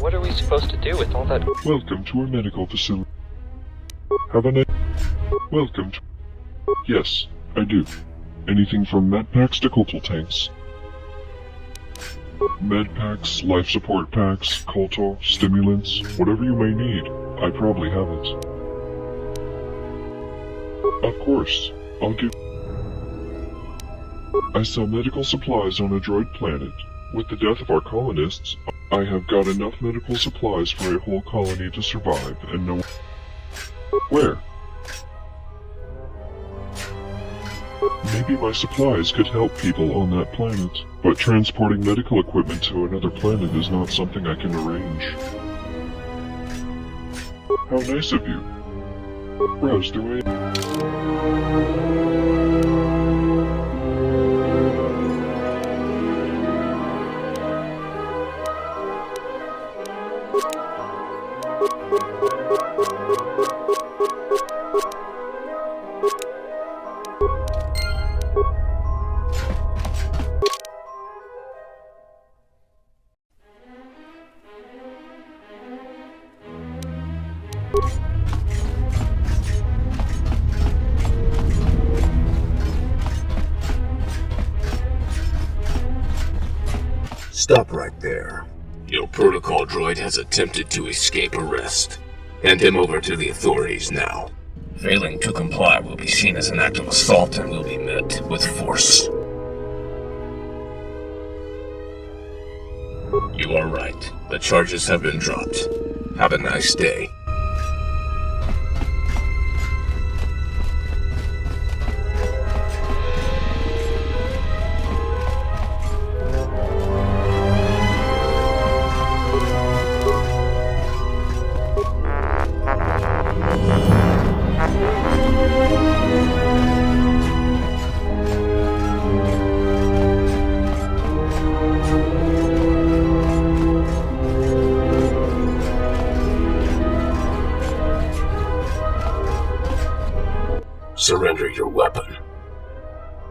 What are we supposed to do with all that? Welcome to our medical facility. Have a nice... Welcome to... Yes, I do. Anything from med packs to coltal tanks. Med packs, life support packs, coltal, stimulants, whatever you may need, I probably have it. Of course, I'll give... I sell medical supplies on a droid planet. With the death of our colonists, I have got enough medical supplies for a whole colony to survive, and no... Where? Maybe my supplies could help people on that planet, but transporting medical equipment to another planet is not something I can arrange. How nice of you. Browse through it. Stop right there. Your protocol droid has attempted to escape arrest. Hand him over to the authorities now. Failing to comply will be seen as an act of assault and will be met with force. You are right. The charges have been dropped. Have a nice day. Surrender your weapon.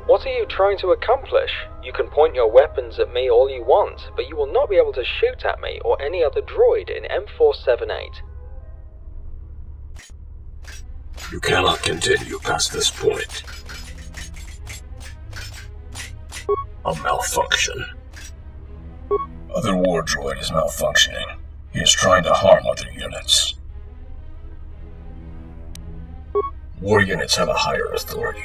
What are you trying to accomplish? You can point your weapons at me all you want, but you will not be able to shoot at me or any other droid in M4-78. You cannot continue past this point. A malfunction. Other war droid is malfunctioning. He is trying to harm other units. War units have a higher authority.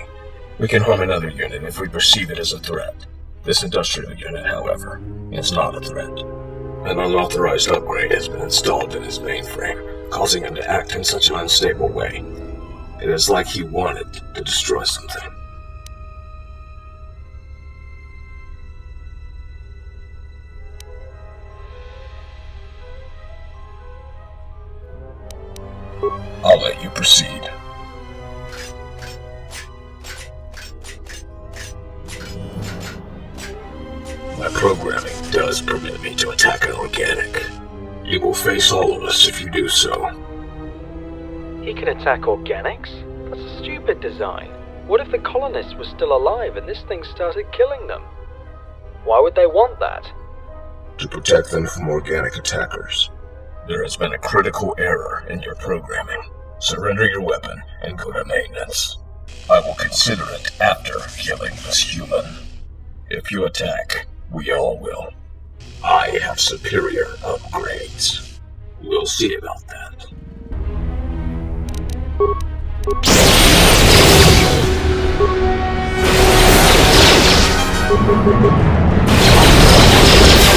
We can harm another unit if we perceive it as a threat. This industrial unit, however, is not a threat. An unauthorized upgrade has been installed in his mainframe, causing him to act in such an unstable way. It is like he wanted to destroy something. I'll let you proceed. My programming does permit me to attack an organic. You will face all of us if you do so. He can attack organics? That's a stupid design. What if the colonists were still alive and this thing started killing them? Why would they want that? To protect them from organic attackers. There has been a critical error in your programming. Surrender your weapon and go to maintenance. I will consider it after killing this human. If you attack, we all will. I have superior upgrades. We'll see about that.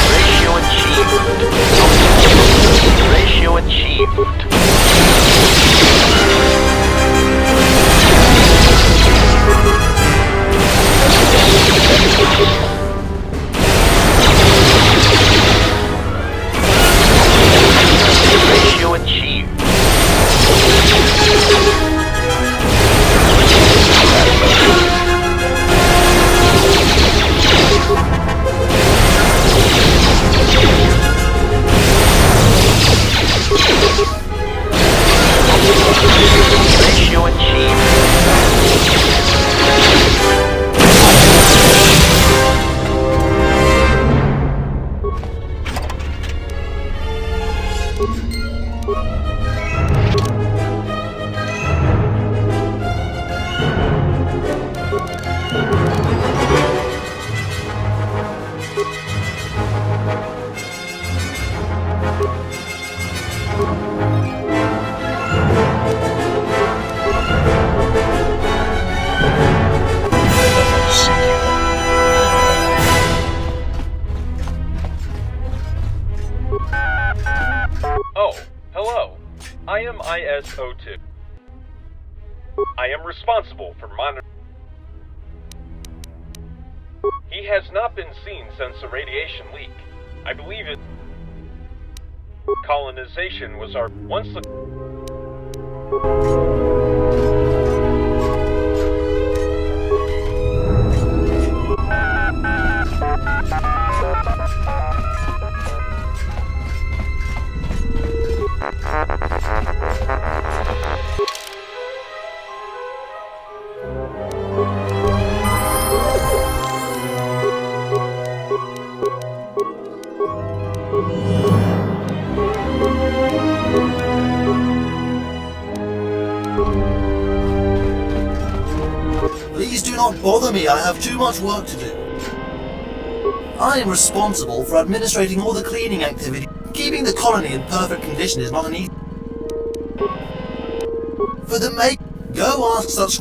Ratio achieved. Ratio achieved. Ratio achieved. Oh, hello. I am IS-02. I am responsible for monitoring. He has not been seen since the radiation leak. I believe it. Colonization was our once the. Please do not bother me, I have too much work to do. I am responsible for administrating all the cleaning activity. Keeping the colony in perfect condition is not an easy... For the make... Go ask such...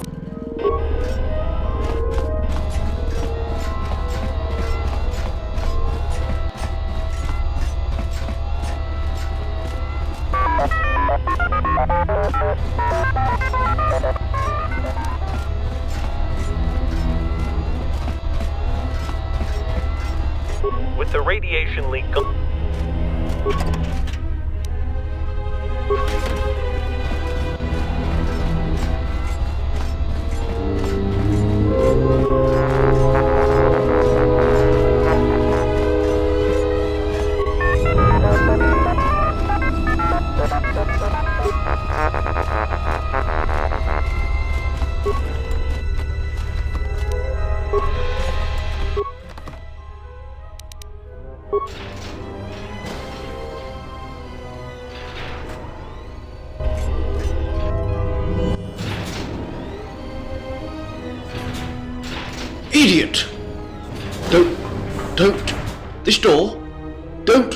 With the radiation leak. Idiot! Don't. This door. Don't.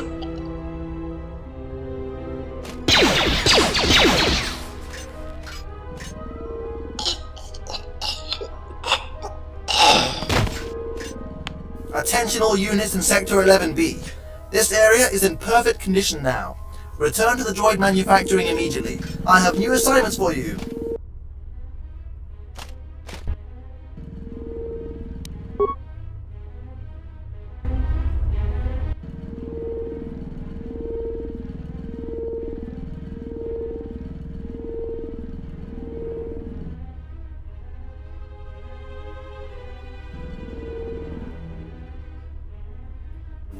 Attention all units in Sector 11B. This area is in perfect condition now. Return to the droid manufacturing immediately. I have new assignments for you.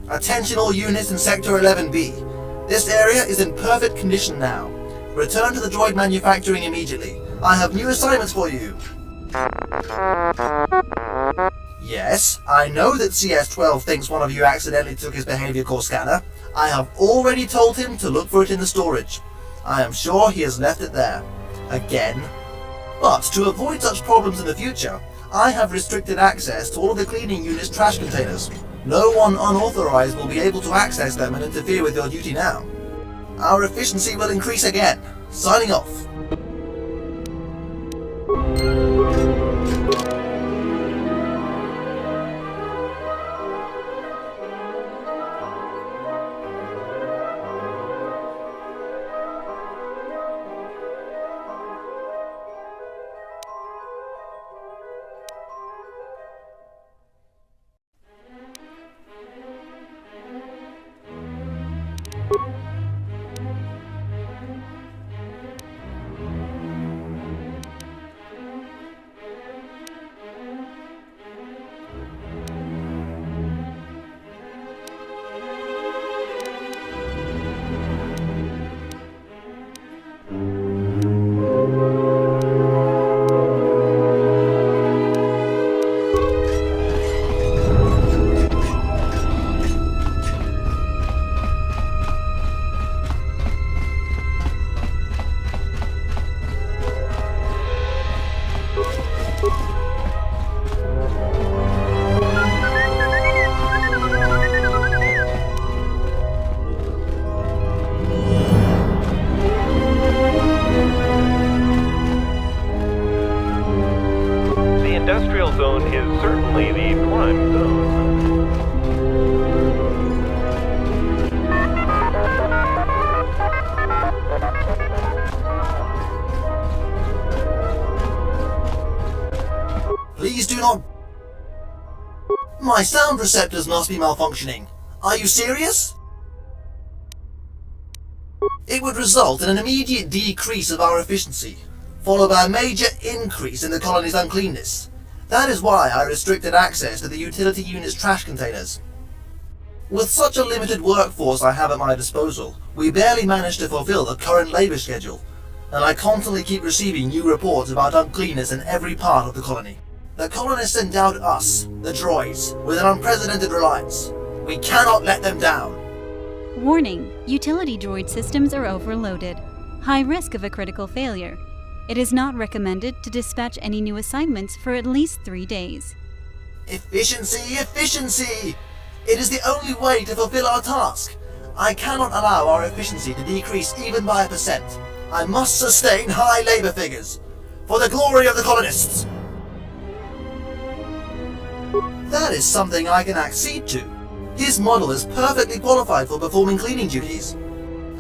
Attention all units in Sector 11B. This area is in perfect condition now. Return to the droid manufacturing immediately. I have new assignments for you. Yes, I know that CS-12 thinks one of you accidentally took his behavior core scanner. I have already told him to look for it in the storage. I am sure he has left it there. Again. But to avoid such problems in the future, I have restricted access to all of the cleaning unit's trash containers. No one unauthorized will be able to access them and interfere with your duty now. Our efficiency will increase again. Signing off. Industrial zone is certainly the prime zone. Please do not... My sound receptors must be malfunctioning. Are you serious? It would result in an immediate decrease of our efficiency, followed by a major increase in the colony's uncleanness. That is why I restricted access to the utility unit's trash containers. With such a limited workforce I have at my disposal, we barely manage to fulfill the current labor schedule, and I constantly keep receiving new reports about uncleanness in every part of the colony. The colonists endowed us, the droids, with an unprecedented reliance. We cannot let them down. Warning: utility droid systems are overloaded. High risk of a critical failure. It is not recommended to dispatch any new assignments for at least 3 days. Efficiency, efficiency! It is the only way to fulfill our task. I cannot allow our efficiency to decrease even by 1%. I must sustain high labor figures. For the glory of the colonists! That is something I can accede to. His model is perfectly qualified for performing cleaning duties.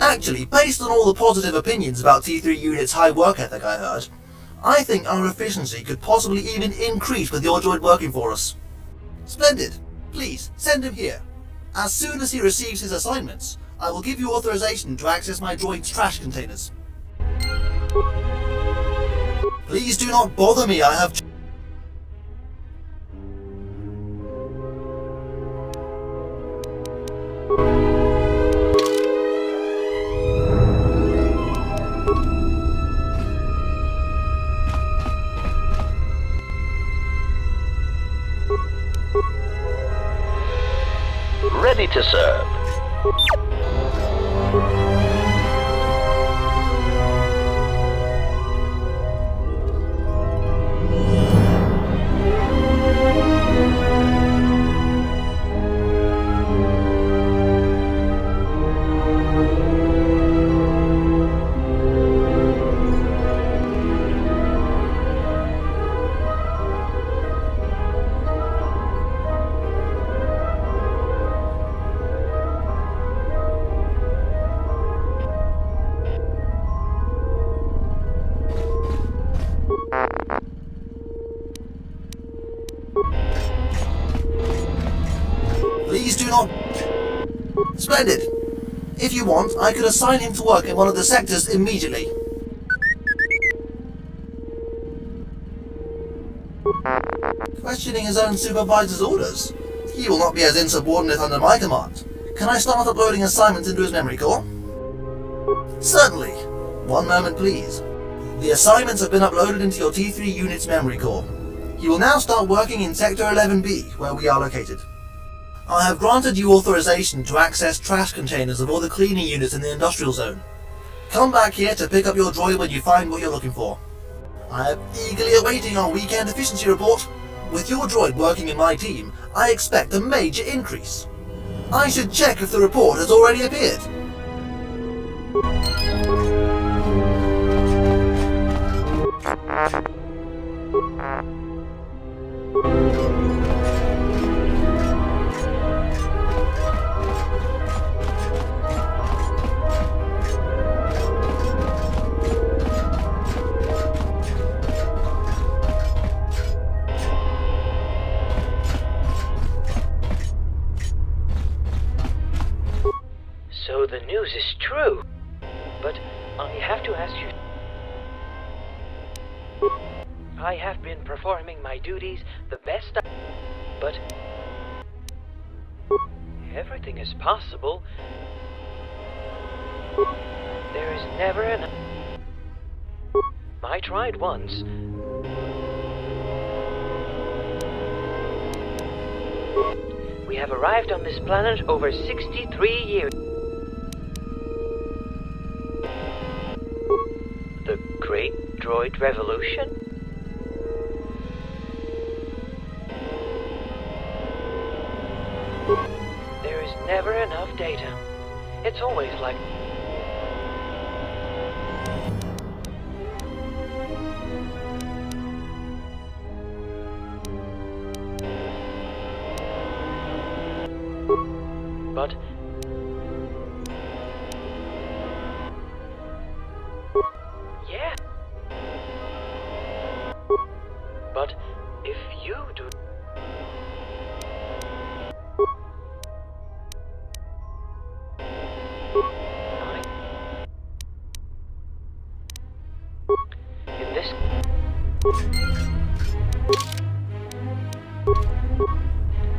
Actually, based on all the positive opinions about T3 Unit's high work ethic I heard, I think our efficiency could possibly even increase with your droid working for us. Splendid. Please, send him here. As soon as he receives his assignments, I will give you authorization to access my droid's trash containers. Please do not bother me, I have... Ready to serve. Please do not... Splendid. If you want, I could assign him to work in one of the sectors immediately. Questioning his own supervisor's orders. He will not be as insubordinate under my command. Can I start uploading assignments into his memory core? Certainly. One moment, please. The assignments have been uploaded into your T3 unit's memory core. You will now start working in Sector 11B, where we are located. I have granted you authorization to access trash containers of all the cleaning units in the industrial zone. Come back here to pick up your droid when you find what you're looking for. I am eagerly awaiting our weekend efficiency report. With your droid working in my team, I expect a major increase. I should check if the report has already appeared. So the news is true, but I have to ask you... I have been performing my duties the best but... everything is possible. There is never enough... I tried once. We have arrived on this planet over 63 years. The Great Droid Revolution? There is never enough data. It's always like... But... yeah. But if you do... in this...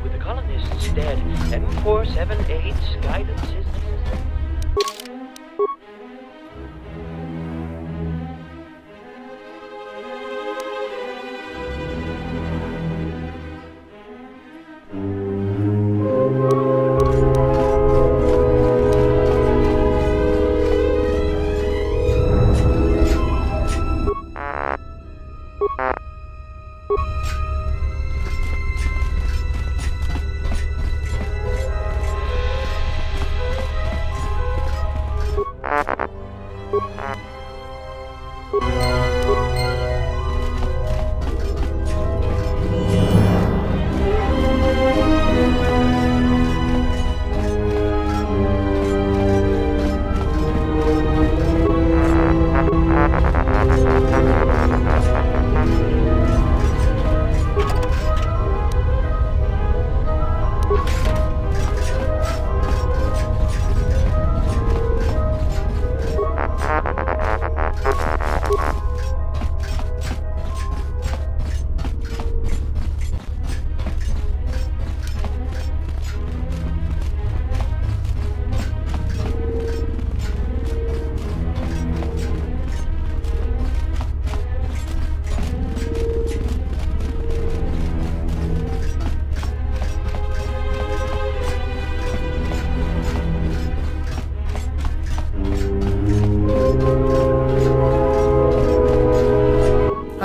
with the colonists dead, M4-78's guidance system...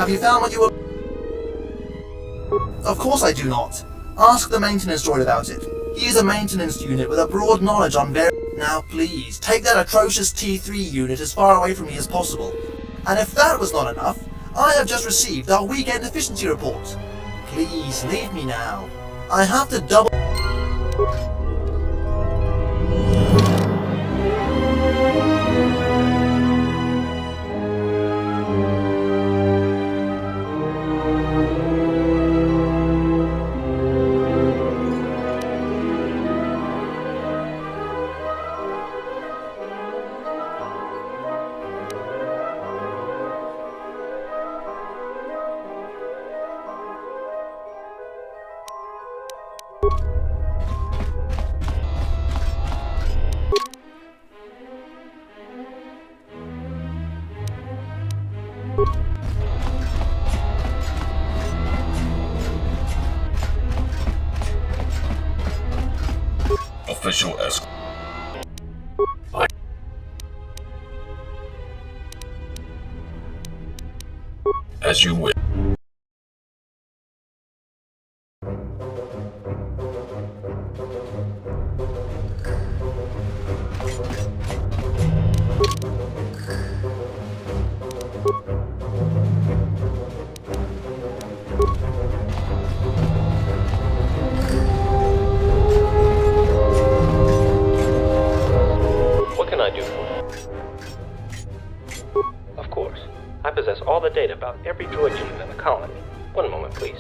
Have you found what you were... Of course I do not. Ask the maintenance droid about it. He is a maintenance unit with a broad knowledge on various... Now please, take that atrocious T3 unit as far away from me as possible. And if that was not enough, I have just received our weekend efficiency report. Please, leave me now. I have to double... shall escort. As you wish. What can I do for you? Of course. I possess all the data about every droid unit in the colony. One moment, please.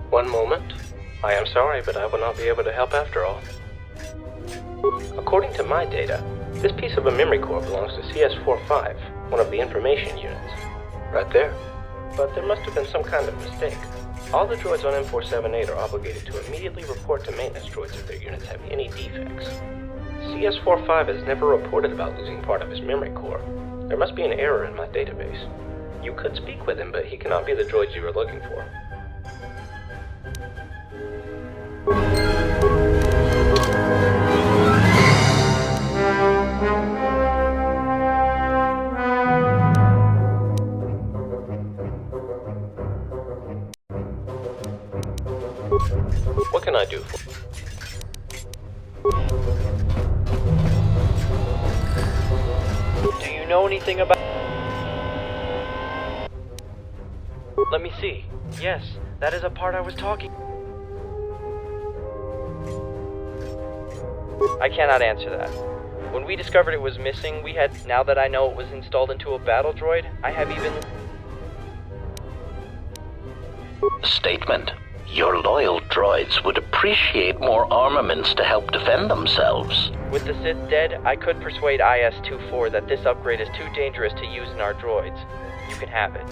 One moment. I am sorry, but I will not be able to help after all. According to my data, this piece of a memory core belongs to CS-45, one of the information units. Right there. But there must have been some kind of mistake. All the droids on M4-78 are obligated to immediately report to maintenance droids if their units have any defects. CS-45 has never reported about losing part of his memory core. There must be an error in my database. You could speak with him, but he cannot be the droid you are looking for. What can I do for you? Do you know anything about... Let me see. Yes, that is a part I was talking... I cannot answer that. When we discovered it was missing, we had... Now that I know it was installed into a battle droid, I have even... Statement. Your loyal droids would appreciate more armaments to help defend themselves. With the Sith dead, I could persuade IS-24 that this upgrade is too dangerous to use in our droids. You can have it.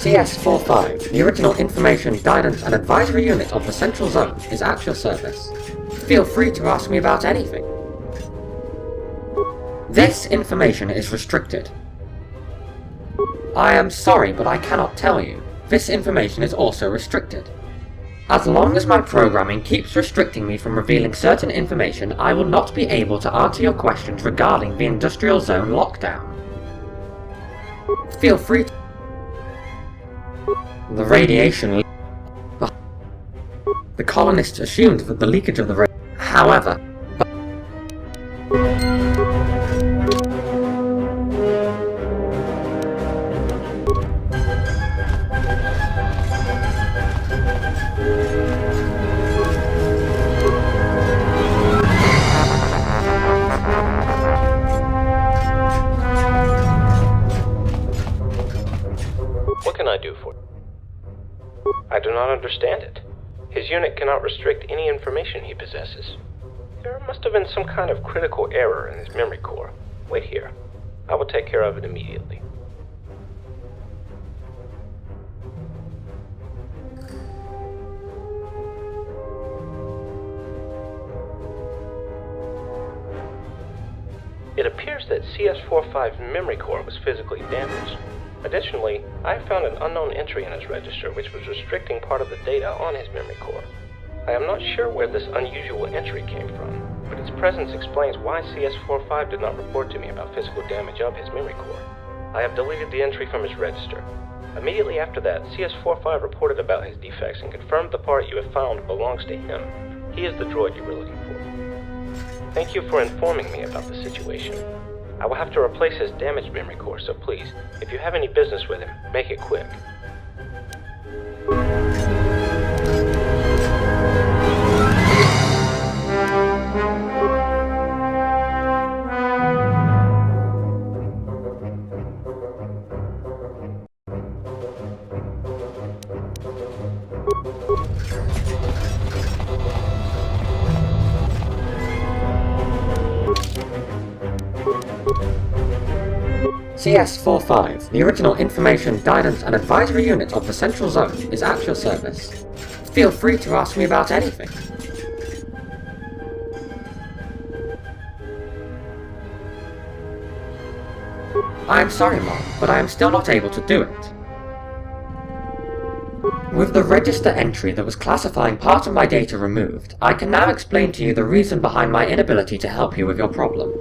CS-45, the original information, guidance and advisory unit of the Central Zone, is at your service. Feel free to ask me about anything. This information is restricted. I am sorry, but I cannot tell you. This information is also restricted. As long as my programming keeps restricting me from revealing certain information, I will not be able to answer your questions regarding the Industrial Zone lockdown. Feel free to... The radiation... The colonists assumed that the leakage of the However... What can I do for you? I do not understand it. His unit cannot restrict any information he possesses. There must have been some kind of critical error in his memory core. Wait here. I will take care of it immediately. It appears that CS-45's memory core was physically damaged. Additionally, I found an unknown entry in his register which was restricting part of the data on his memory core. I am not sure where this unusual entry came from, but its presence explains why CS-45 did not report to me about physical damage of his memory core. I have deleted the entry from his register. Immediately after that, CS-45 reported about his defects and confirmed the part you have found belongs to him. He is the droid you were looking for. Thank you for informing me about the situation. I will have to replace his damaged memory core, so please, if you have any business with him, make it quick. CS-45, the original Information, Guidance and Advisory Unit of the Central Zone, is at your service. Feel free to ask me about anything. I am sorry, Mom, but I am still not able to do it. With the register entry that was classifying part of my data removed, I can now explain to you the reason behind my inability to help you with your problem.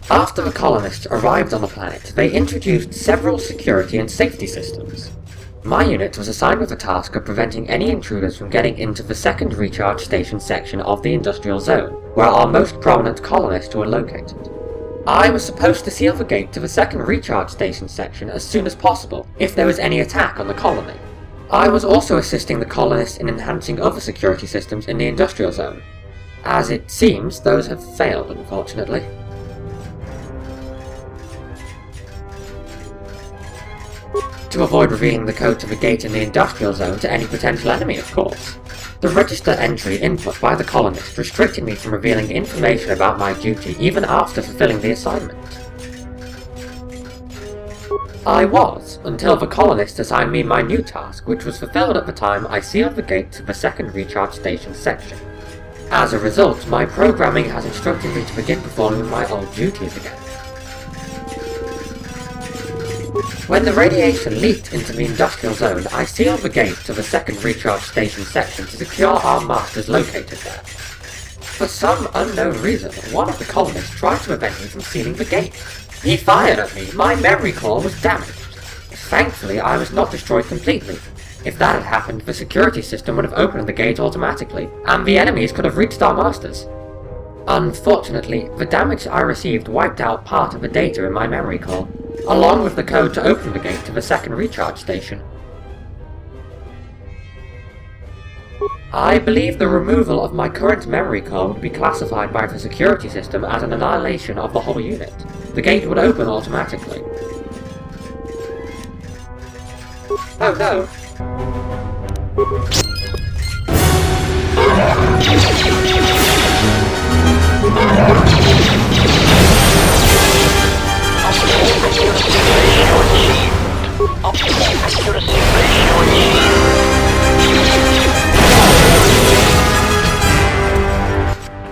After the colonists arrived on the planet, they introduced several security and safety systems. My unit was assigned with the task of preventing any intruders from getting into the second recharge station section of the industrial zone, where our most prominent colonists were located. I was supposed to seal the gate to the second recharge station section as soon as possible, if there was any attack on the colony. I was also assisting the colonists in enhancing other security systems in the industrial zone. As it seems, those have failed, unfortunately. To avoid revealing the code to the gate in the industrial zone to any potential enemy, of course. The register entry input by the colonist restricted me from revealing information about my duty even after fulfilling the assignment. I was, until the colonist assigned me my new task, which was fulfilled at the time I sealed the gate to the second recharge station section. As a result, my programming has instructed me to begin performing my old duties again. When the radiation leaked into the industrial zone, I sealed the gate to the second recharge station section to secure our masters located there. For some unknown reason, one of the colonists tried to prevent me from sealing the gate. He fired at me. My memory core was damaged. Thankfully, I was not destroyed completely. If that had happened, the security system would have opened the gate automatically, and the enemies could have reached our masters. Unfortunately, the damage I received wiped out part of the data in my memory core, along with the code to open the gate to the second recharge station. I believe the removal of my current memory core would be classified by the security system as an annihilation of the whole unit. The gate would open automatically. Oh no!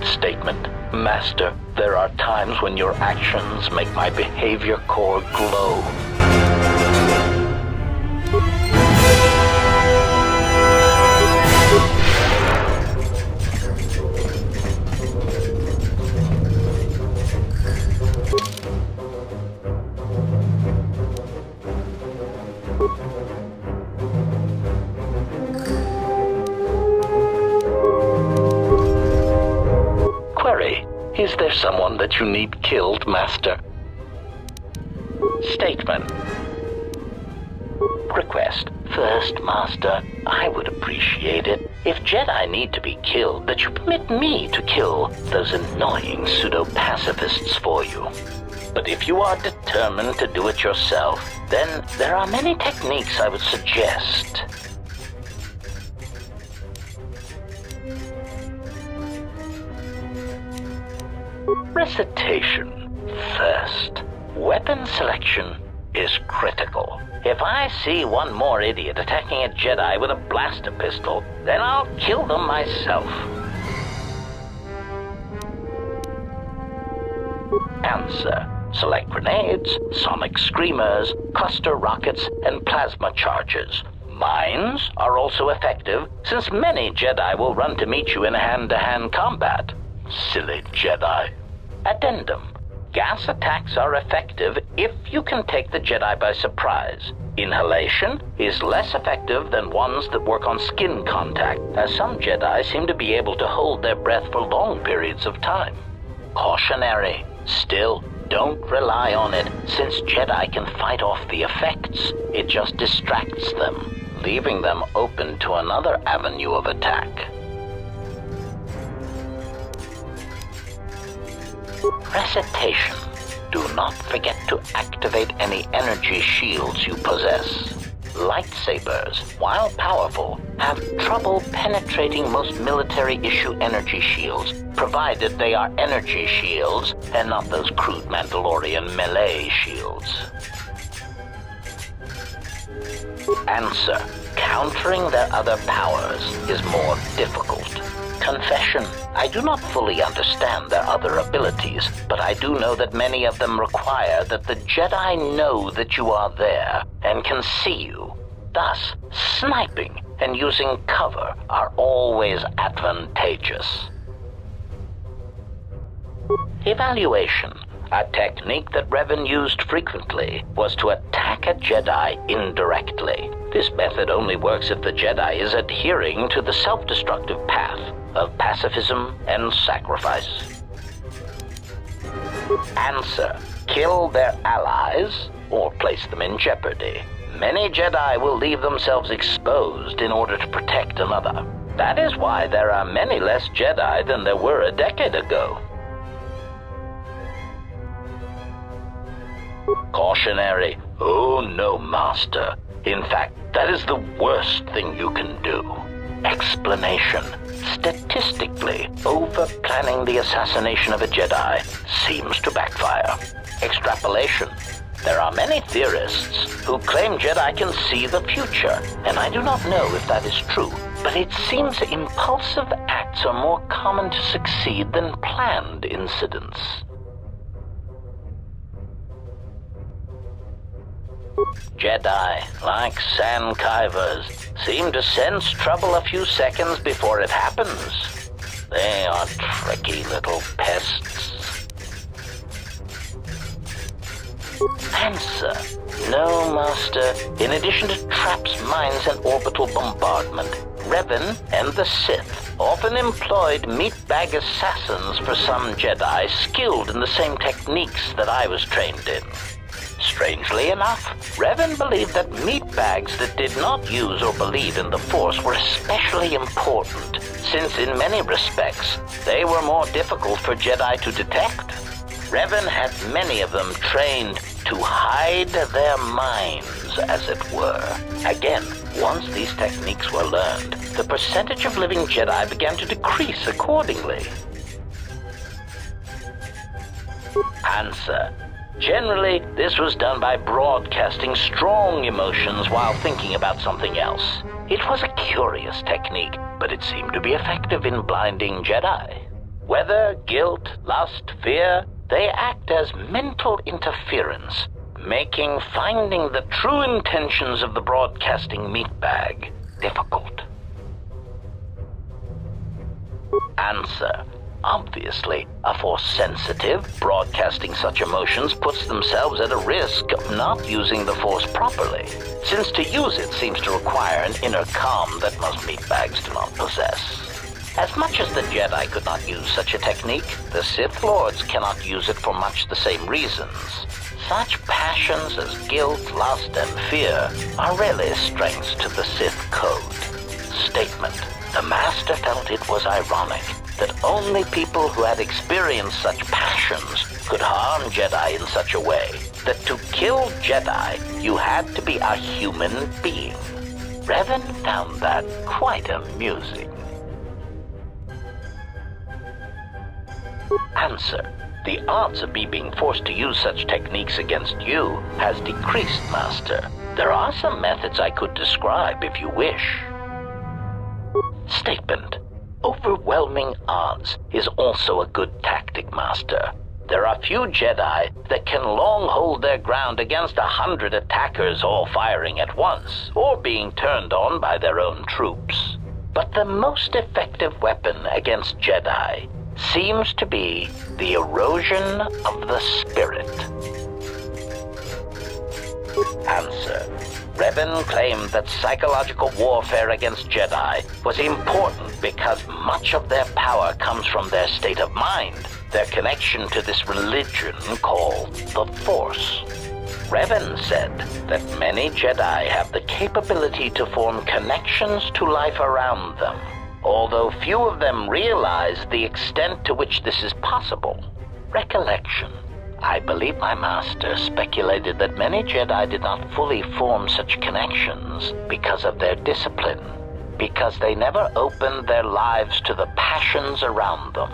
Statement. Master, there are times when your actions make my behavior core glow. Query. Is there someone that you need killed, Master? Statement. Request. First, Master, I would appreciate it if Jedi need to be killed, that you permit me to kill those annoying pseudo-pacifists for you. But if you are determined to do it yourself, then there are many techniques I would suggest. Recitation. First, weapon selection is critical. If I see one more idiot attacking a Jedi with a blaster pistol, then I'll kill them myself. Answer. Select grenades, sonic screamers, cluster rockets, and plasma charges. Mines are also effective, since many Jedi will run to meet you in hand-to-hand combat. Silly Jedi. Addendum. Gas attacks are effective if you can take the Jedi by surprise. Inhalation is less effective than ones that work on skin contact, as some Jedi seem to be able to hold their breath for long periods of time. Cautionary. Still, don't rely on it, since Jedi can fight off the effects. It just distracts them, leaving them open to another avenue of attack. Recitation. Do not forget to activate any energy shields you possess. lightsabers, while powerful, have trouble penetrating most military-issue energy shields, provided they are energy shields and not those crude Mandalorian melee shields. Answer: countering their other powers is more difficult. Confession: I do not fully understand their other abilities, but I do know that many of them require that the Jedi know that you are there and can see you. Thus, sniping and using cover are always advantageous. Evaluation. A technique that Revan used frequently was to attack a Jedi indirectly. This method only works if the Jedi is adhering to the self-destructive path of pacifism and sacrifice. Answer: kill their allies or place them in jeopardy. Many Jedi will leave themselves exposed in order to protect another. That is why there are many less Jedi than there were a decade ago. Cautionary: oh no, Master. In fact, that is the worst thing you can do. Explanation: statistically, over-planning the assassination of a Jedi seems to backfire. Extrapolation: there are many theorists who claim Jedi can see the future, and I do not know if that is true, but it seems impulsive acts are more common to succeed than planned incidents. Jedi, like sandkivers, seem to sense trouble a few seconds before it happens. They are tricky little pests. Answer: no, Master. In addition to traps, mines, and orbital bombardment, Revan and the Sith often employed meatbag assassins for some Jedi skilled in the same techniques that I was trained in. Strangely enough, Revan believed that meatbags that did not use or believe in the Force were especially important, since in many respects, they were more difficult for Jedi to detect. Revan had many of them trained to hide their minds, as it were. Again, once these techniques were learned, the percentage of living Jedi began to decrease accordingly. Answer: generally, this was done by broadcasting strong emotions while thinking about something else. It was a curious technique, but it seemed to be effective in blinding Jedi. Whether guilt, lust, fear, they act as mental interference, making finding the true intentions of the broadcasting meatbag difficult. Answer: obviously, a Force-sensitive broadcasting such emotions puts themselves at a risk of not using the Force properly, since to use it seems to require an inner calm that most meatbags do not possess. As much as the Jedi could not use such a technique, the Sith Lords cannot use it for much the same reasons. Such passions as guilt, lust, and fear are rarely strengths to the Sith code. Statement: the Master felt it was ironic that only people who had experienced such passions could harm Jedi in such a way that to kill Jedi, you had to be a human being. Revan found that quite amusing. Answer: the odds of me being forced to use such techniques against you has decreased, Master. There are some methods I could describe if you wish. Statement: overwhelming odds is also a good tactic, Master. There are few Jedi that can long hold their ground against 100 attackers all firing at once, or being turned on by their own troops. But the most effective weapon against Jedi seems to be the erosion of the spirit. Answer: Revan claimed that psychological warfare against Jedi was important because much of their power comes from their state of mind, their connection to this religion called the Force. Revan said that many Jedi have the capability to form connections to life around them, although few of them realize the extent to which this is possible. Recollection: I believe my master speculated that many Jedi did not fully form such connections because of their discipline, because they never opened their lives to the passions around them.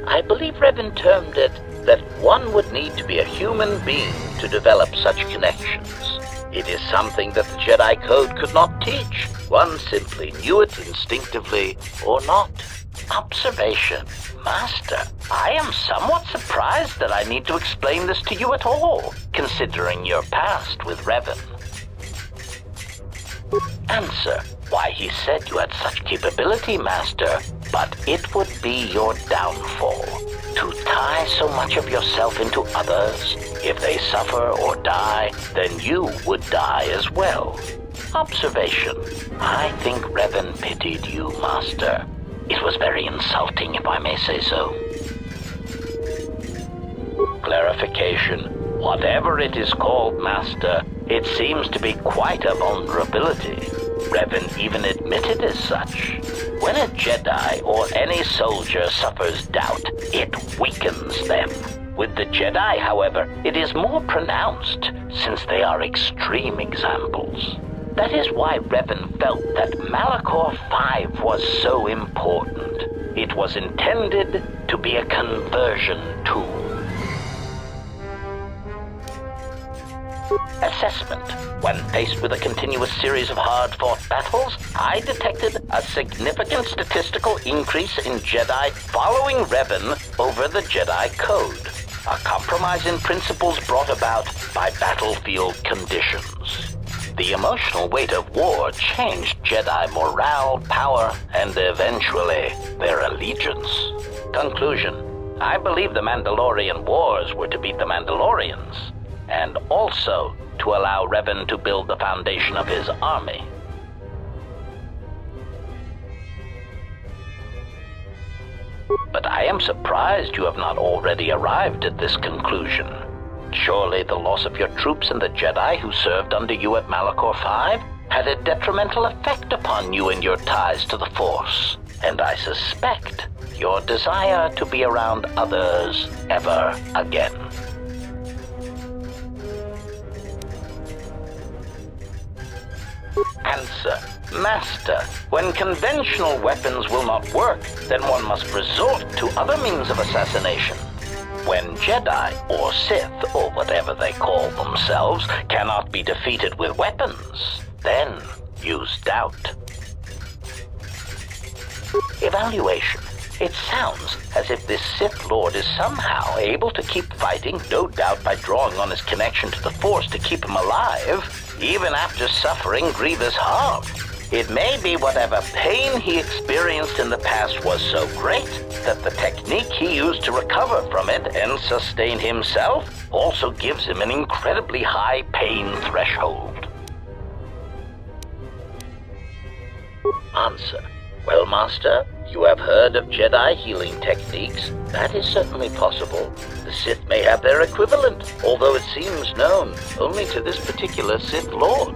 I believe Revan termed it that one would need to be a human being to develop such connections. It is something that the Jedi Code could not teach. One simply knew it instinctively or not. Observation. Master, I am somewhat surprised that I need to explain this to you at all, considering your past with Revan. Answer. Why, he said you had such capability, Master, but it would be your downfall. To tie so much of yourself into others, if they suffer or die, then you would die as well. Observation. I think Revan pitied you, Master. It was very insulting, if I may say so. Clarification. Whatever it is called, Master, it seems to be quite a vulnerability. Revan even admitted as such. When a Jedi or any soldier suffers doubt, it weakens them. With the Jedi, however, it is more pronounced, since they are extreme examples. That is why Revan felt that Malachor 5 was so important. It was intended to be a conversion tool. Assessment. When faced with a continuous series of hard-fought battles, I detected a significant statistical increase in Jedi following Revan over the Jedi Code, a compromise in principles brought about by battlefield conditions. The emotional weight of war changed Jedi morale, power, and eventually their allegiance. Conclusion. I believe the Mandalorian Wars were to beat the Mandalorians, and also to allow Revan to build the foundation of his army. But I am surprised you have not already arrived at this conclusion. Surely the loss of your troops and the Jedi who served under you at Malachor 5 had a detrimental effect upon you and your ties to the Force, and I suspect your desire to be around others ever again. Answer. Master, when conventional weapons will not work, then one must resort to other means of assassination. When Jedi, or Sith, or whatever they call themselves, cannot be defeated with weapons, then use doubt. Evaluation. It sounds as if this Sith Lord is somehow able to keep fighting, no doubt by drawing on his connection to the Force to keep him alive, even after suffering grievous harm. It may be whatever pain he experienced in the past was so great that the technique he used to recover from it and sustain himself also gives him an incredibly high pain threshold. Answer. Well, Master, you have heard of Jedi healing techniques. That is certainly possible. The Sith may have their equivalent, although it seems known only to this particular Sith Lord.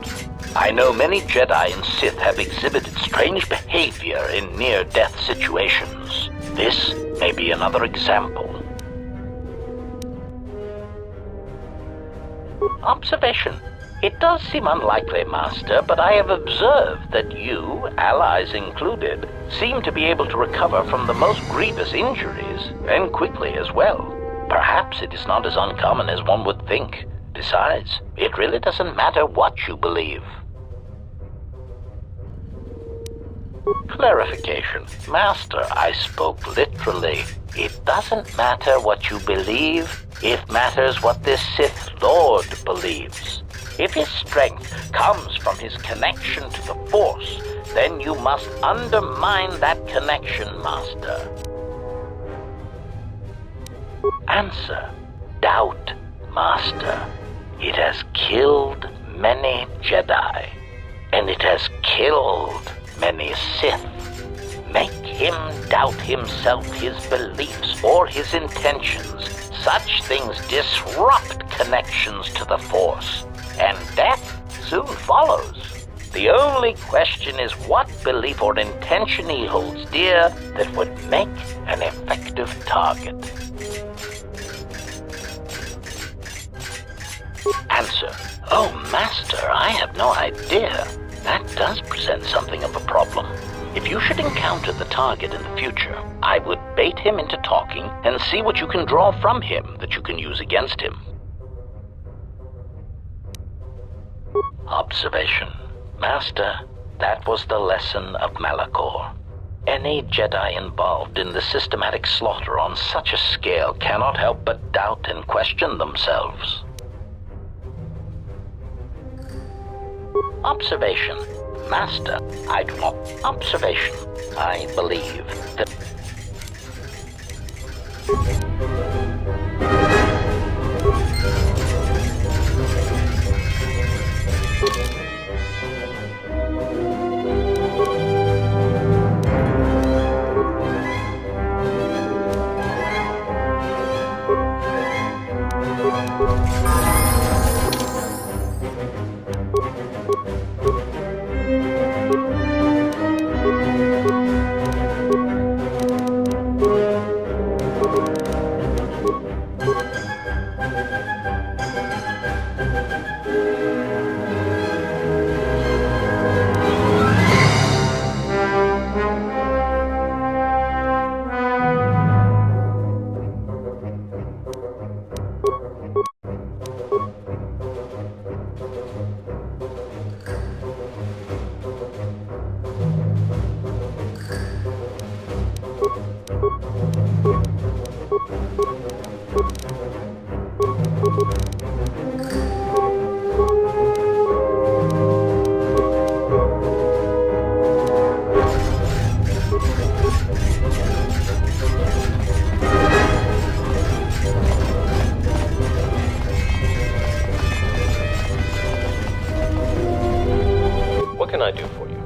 I know many Jedi and Sith have exhibited strange behavior in near-death situations. This may be another example. Observation. It does seem unlikely, Master, but I have observed that you, allies included, seem to be able to recover from the most grievous injuries, and quickly as well. Perhaps it is not as uncommon as one would think. Besides, it really doesn't matter what you believe. Clarification. Master, I spoke literally. It doesn't matter what you believe. It matters what this Sith Lord believes. If his strength comes from his connection to the Force, then you must undermine that connection, Master. Answer. Doubt, Master. It has killed many Jedi, and it has killed many Sith. Make him doubt himself, his beliefs, or his intentions. Such things disrupt connections to the Force, and death soon follows. The only question is what belief or intention he holds dear that would make an effective target. Answer. Oh, Master, I have no idea. That does present something of a problem. If you should encounter the target in the future, I would bait him into talking and see what you can draw from him that you can use against him. Observation. Master, that was the lesson of Malachor. Any Jedi involved in the systematic slaughter on such a scale cannot help but doubt and question themselves. Observation. Master, I do not... Observation. I believe that... What can I do for you?